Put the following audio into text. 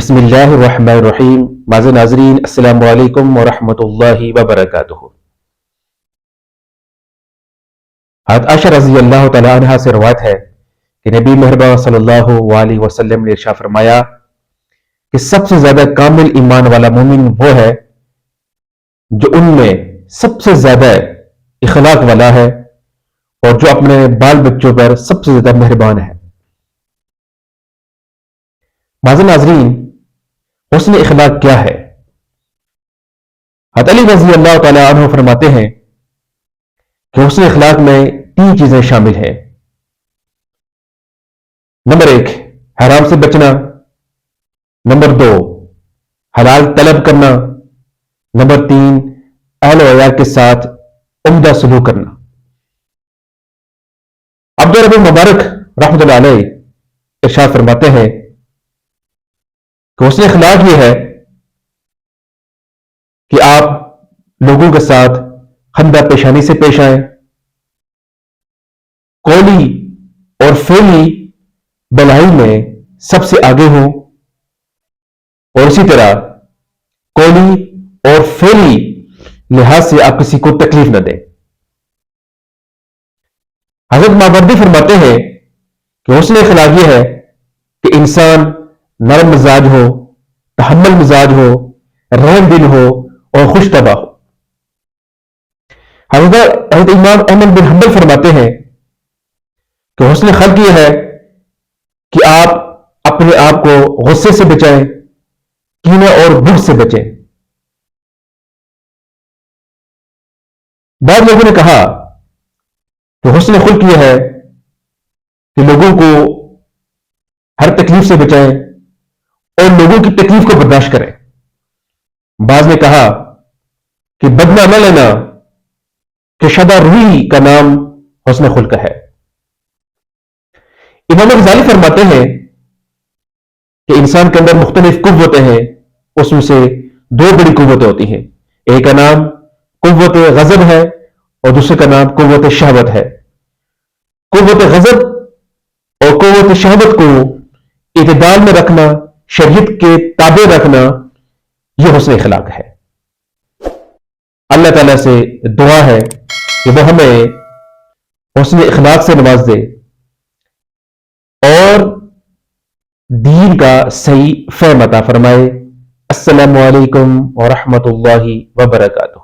بسم اللہ الرحمن الرحیم. معزز ناظرین، السلام علیکم ورحمۃ اللہ وبرکاتہ. حضرت عائشہ رضی اللہ تعالیٰ عنہ سے روایت ہے کہ نبی مہربان صلی اللہ علیہ وسلم نے ارشاد فرمایا کہ سب سے زیادہ کامل ایمان والا مومن وہ ہے جو ان میں سب سے زیادہ اخلاق والا ہے اور جو اپنے بال بچوں پر سب سے زیادہ مہربان ہے. معزز ناظرین، حسن اخلاق کیا ہے؟ حضرت علی رضی اللہ تعالیٰ عنہ فرماتے ہیں کہ حسن اخلاق میں 3 چیزیں شامل ہیں. نمبر 1، حرام سے بچنا. نمبر 2، حلال طلب کرنا. نمبر 3، اہل و عیال کے ساتھ عمدہ سلوک کرنا. عبدالرب مبارک رحمۃ اللہ علیہ ارشاد فرماتے ہیں کہ حسن اخلاق یہ ہے کہ آپ لوگوں کے ساتھ خندہ پیشانی سے پیش آئیں، قولی اور فعلی بھلائی میں سب سے آگے ہوں، اور اسی طرح قولی اور فعلی لحاظ سے آپ کسی کو تکلیف نہ دیں. حضرت ماوردی فرماتے ہیں کہ حسن اخلاق یہ ہے کہ انسان نرم مزاج ہو، تحمل مزاج ہو، رحم دل ہو اور خوش طبع ہو. حضرت امام احمد بن حنبل فرماتے ہیں کہ حسن خلق یہ ہے کہ آپ اپنے آپ کو غصے سے بچائیں، کینہ اور بغض سے بچیں. بعض لوگوں نے کہا کہ حسن خلق یہ ہے کہ لوگوں کو ہر تکلیف سے بچائیں اور لوگوں کی تکلیف کو برداشت کریں. بعض نے کہا کہ بدلہ نہ لینا، کہ شدہ روی کا نام حسن خلق ہے. امام غزالی فرماتے ہیں کہ انسان کے اندر مختلف قوتیں ہیں، اس میں سے 2 بڑی قوتیں ہوتی ہیں. ایک کا نام قوت غضب ہے اور دوسرے کا نام قوت شہوت ہے. قوت غضب اور قوت شہوت کو اعتدال میں رکھنا، شریعت کے تابع رکھنا، یہ حسن اخلاق ہے. اللہ تعالیٰ سے دعا ہے کہ وہ ہمیں حسن اخلاق سے نواز دے اور دین کا صحیح فہم عطا فرمائے. السلام علیکم ورحمۃ اللہ وبرکاتہ.